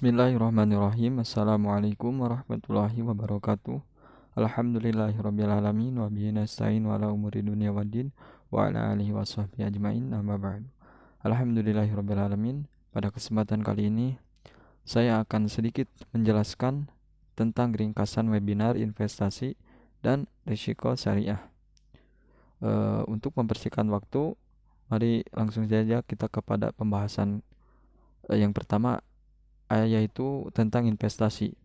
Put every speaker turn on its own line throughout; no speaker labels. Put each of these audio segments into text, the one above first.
Bismillahirrahmanirrahim. Assalamualaikum warahmatullahi wabarakatuh. Alhamdulillahirrabbilalamin wa bihi nasta'in wa ala umuri dunya waddin wa ala alihi wa sahbihi ajmain amma ba'du. Alhamdulillahirrabbilalamin. Pada kesempatan kali ini saya akan sedikit menjelaskan tentang ringkasan webinar investasi dan risiko syariah. Untuk mempersingkat waktu, mari langsung saja kita kepada pembahasan yang pertama, yaitu tentang investasi.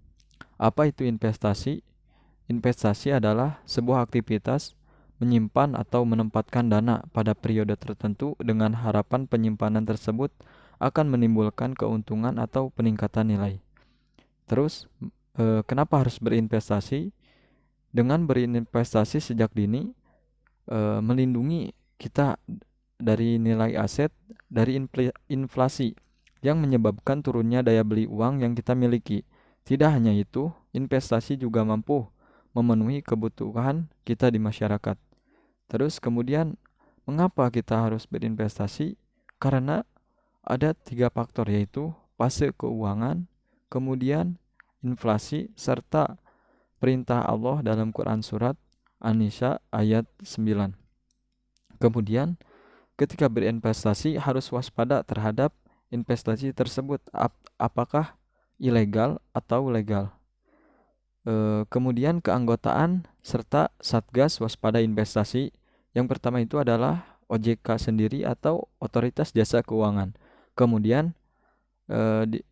Apa itu investasi? Investasi adalah sebuah aktivitas menyimpan atau menempatkan dana pada periode tertentu dengan harapan penyimpanan tersebut akan menimbulkan keuntungan atau peningkatan nilai. Terus, kenapa harus berinvestasi? Dengan berinvestasi sejak dini, melindungi kita dari nilai aset dari inflasi yang menyebabkan turunnya daya beli uang yang kita miliki. Tidak hanya itu, investasi juga mampu memenuhi kebutuhan kita di masyarakat. Terus kemudian, mengapa kita harus berinvestasi? Karena ada 3 faktor, yaitu fase keuangan, kemudian inflasi, serta perintah Allah dalam Quran surat An-Nisa ayat 9. Kemudian, ketika berinvestasi harus waspada terhadap investasi tersebut, apakah ilegal atau legal. Kemudian keanggotaan serta Satgas Waspada Investasi. Yang pertama itu adalah OJK sendiri atau Otoritas Jasa Keuangan. Kemudian di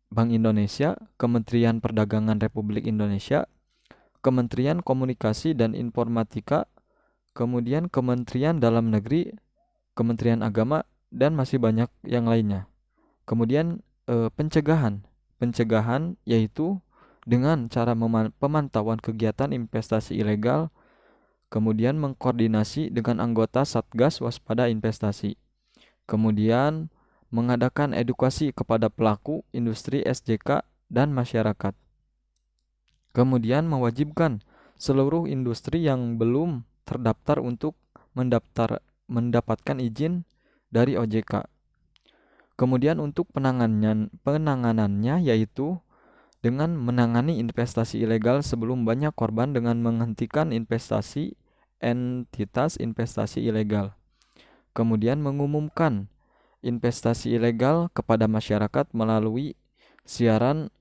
Bank Indonesia, Kementerian Perdagangan Republik Indonesia, Kementerian Komunikasi dan Informatika, kemudian Kementerian Dalam Negeri, Kementerian Agama, dan masih banyak yang lainnya. Kemudian pencegahan yaitu dengan cara pemantauan kegiatan investasi ilegal, kemudian mengkoordinasi dengan anggota Satgas Waspada Investasi, kemudian mengadakan edukasi kepada pelaku industri SJK dan masyarakat, kemudian mewajibkan seluruh industri yang belum terdaftar untuk mendapatkan izin dari OJK. Kemudian untuk penanganannya yaitu dengan menangani investasi ilegal sebelum banyak korban dengan menghentikan entitas investasi ilegal. Kemudian mengumumkan investasi ilegal kepada masyarakat melalui siaran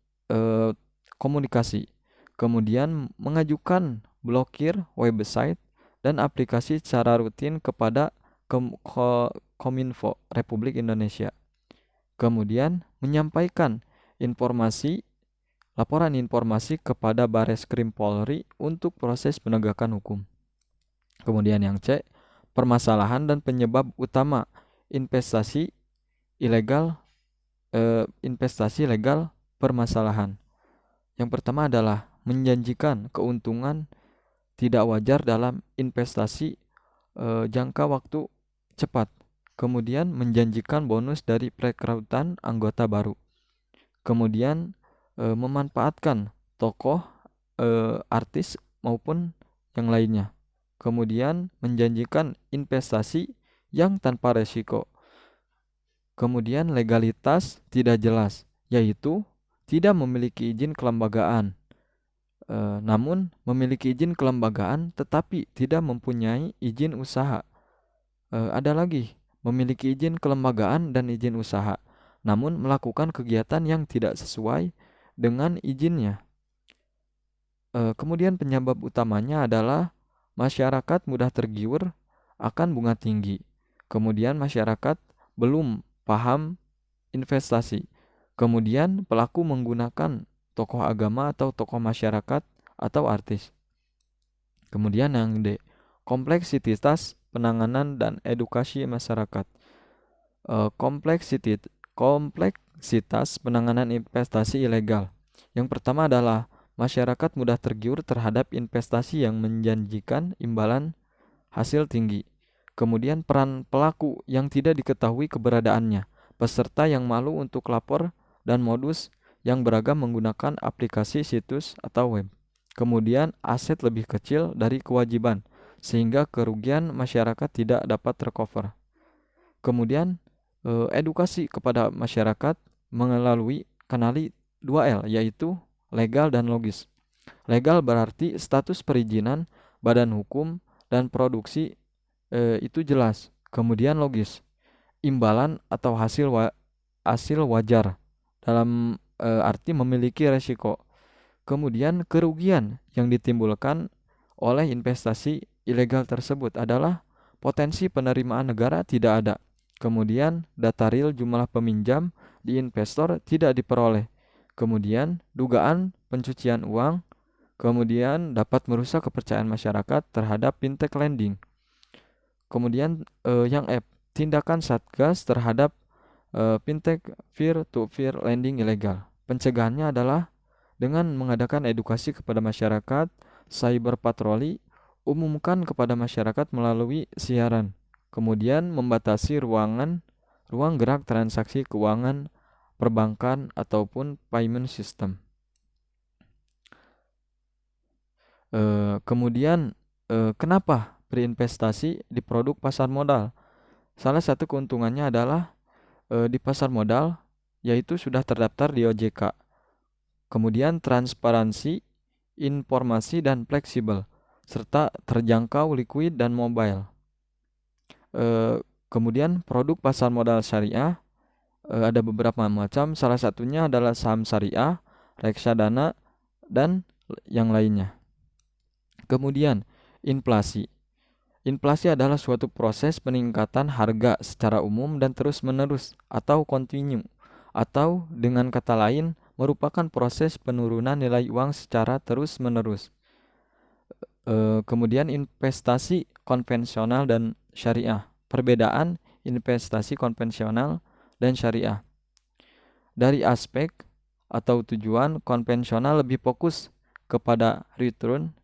komunikasi. Kemudian mengajukan blokir website dan aplikasi secara rutin kepada Kominfo Republik Indonesia. Kemudian menyampaikan laporan informasi kepada Bareskrim Polri untuk proses penegakan hukum. Kemudian yang C, permasalahan dan penyebab utama investasi ilegal permasalahan. Yang pertama adalah menjanjikan keuntungan tidak wajar dalam investasi jangka waktu cepat. Kemudian menjanjikan bonus dari perekrutan anggota baru. Kemudian memanfaatkan tokoh, artis maupun yang lainnya. Kemudian menjanjikan investasi yang tanpa resiko. Kemudian legalitas tidak jelas, yaitu tidak memiliki izin kelembagaan. Namun memiliki izin kelembagaan tetapi tidak mempunyai izin usaha. Ada lagi memiliki izin kelembagaan dan izin usaha, namun melakukan kegiatan yang tidak sesuai dengan izinnya. Kemudian penyebab utamanya adalah masyarakat mudah tergiur akan bunga tinggi. Kemudian masyarakat belum paham investasi. Kemudian pelaku menggunakan tokoh agama atau tokoh masyarakat atau artis. Kemudian yang D, kompleksitas penanganan dan edukasi masyarakat. Kompleksitas penanganan investasi ilegal. Yang pertama adalah masyarakat mudah tergiur terhadap investasi yang menjanjikan imbalan hasil tinggi. Kemudian peran pelaku yang tidak diketahui keberadaannya, peserta yang malu untuk lapor, dan modus yang beragam menggunakan aplikasi, situs, atau web. Kemudian aset lebih kecil dari kewajiban, sehingga kerugian masyarakat tidak dapat tercover. Kemudian edukasi kepada masyarakat melalui kenali 2L, yaitu legal dan logis. Legal berarti status perizinan, badan hukum, dan produksi itu jelas. Kemudian logis, imbalan atau hasil wajar dalam arti memiliki resiko. Kemudian kerugian yang ditimbulkan oleh investasi ilegal tersebut adalah potensi penerimaan negara tidak ada. Kemudian data real jumlah peminjam di investor tidak diperoleh. Kemudian dugaan pencucian uang. Kemudian dapat merusak kepercayaan masyarakat terhadap fintech lending. Kemudian yang F, tindakan Satgas terhadap fintech peer-to-peer lending ilegal. Pencegahannya adalah dengan mengadakan edukasi kepada masyarakat, cyber patroli, umumkan kepada masyarakat melalui siaran. Kemudian membatasi ruang gerak transaksi keuangan, perbankan ataupun payment system. Kemudian kenapa berinvestasi di produk pasar modal? Salah satu keuntungannya adalah di pasar modal yaitu sudah terdaftar di OJK. Kemudian transparansi, informasi dan fleksibel serta terjangkau, liquid dan mobile. Kemudian produk pasar modal syariah ada beberapa macam, salah satunya adalah saham syariah, reksadana dan yang lainnya. Kemudian inflasi. Inflasi adalah suatu proses peningkatan harga secara umum dan terus-menerus atau kontinu, atau dengan kata lain merupakan proses penurunan nilai uang secara terus-menerus. Kemudian investasi konvensional dan syariah. Perbedaan investasi konvensional dan syariah. Dari aspek atau tujuan, konvensional lebih fokus kepada return,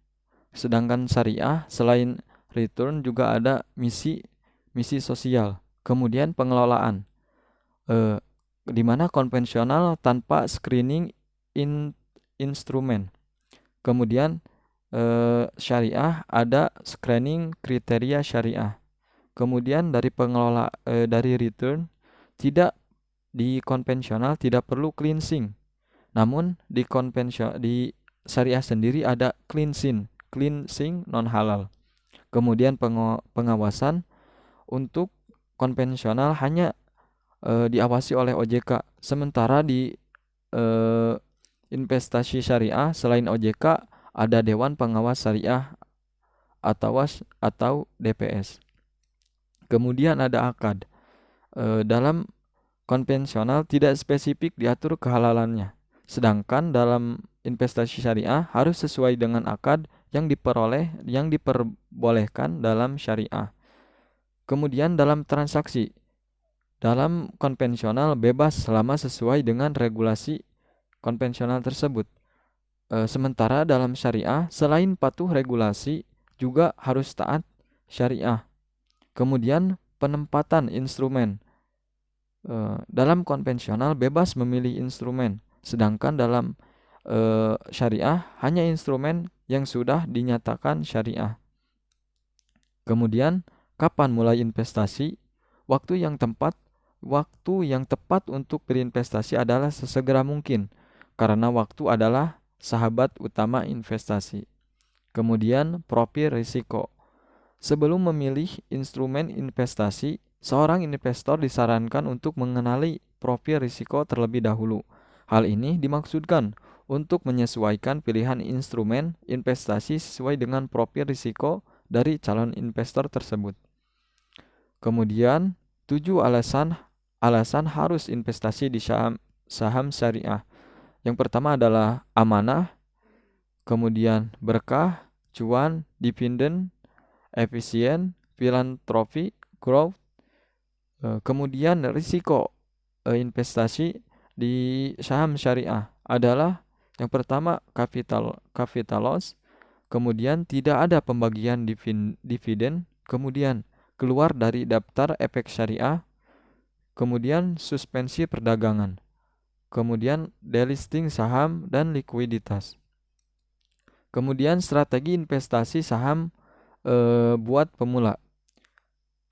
sedangkan syariah selain return juga ada misi sosial. Kemudian pengelolaan, di mana konvensional tanpa screening instrumen. Kemudian syariah ada screening kriteria syariah. Kemudian dari dari return, tidak di konvensional tidak perlu cleansing. Namun di syariah sendiri ada cleansing non halal. Kemudian pengawasan untuk konvensional hanya diawasi oleh OJK. Sementara di investasi syariah selain OJK ada Dewan Pengawas Syariah atau DPS. Kemudian ada akad. Dalam konvensional tidak spesifik diatur kehalalannya. Sedangkan dalam investasi syariah harus sesuai dengan akad yang diperbolehkan dalam syariah. Kemudian dalam transaksi, dalam konvensional bebas selama sesuai dengan regulasi konvensional tersebut. Sementara dalam syariah selain patuh regulasi juga harus taat syariah. Kemudian penempatan instrumen. Dalam konvensional bebas memilih instrumen, sedangkan dalam syariah hanya instrumen yang sudah dinyatakan syariah. Kemudian kapan mulai investasi? Waktu yang tepat untuk berinvestasi adalah sesegera mungkin, karena waktu adalah sahabat utama investasi. Kemudian profil risiko. Sebelum memilih instrumen investasi, seorang investor disarankan untuk mengenali profil risiko terlebih dahulu. Hal ini dimaksudkan untuk menyesuaikan pilihan instrumen investasi sesuai dengan profil risiko dari calon investor tersebut. Kemudian, 7 alasan harus investasi di saham syariah. Yang pertama adalah amanah, kemudian berkah, cuan, dividen, efisien, filantropi, growth. Kemudian risiko investasi di saham syariah adalah yang pertama capital loss, kemudian tidak ada pembagian dividen, kemudian keluar dari daftar efek syariah, kemudian suspensi perdagangan, kemudian delisting saham dan likuiditas. Kemudian strategi investasi saham buat pemula.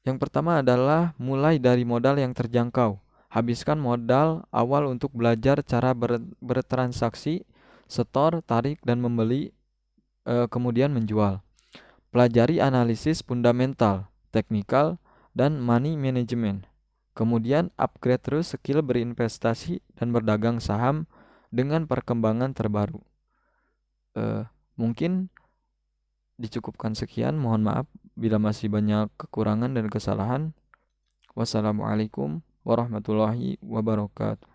Yang pertama adalah mulai dari modal yang terjangkau. Habiskan modal awal untuk belajar cara bertransaksi, setor, tarik, dan membeli, kemudian menjual. Pelajari analisis fundamental, teknikal, dan money management. Kemudian upgrade terus skill berinvestasi dan berdagang saham dengan perkembangan terbaru. Mungkin dicukupkan sekian. Mohon maaf bila masih banyak kekurangan dan kesalahan. Wassalamualaikum warahmatullahi wabarakatuh.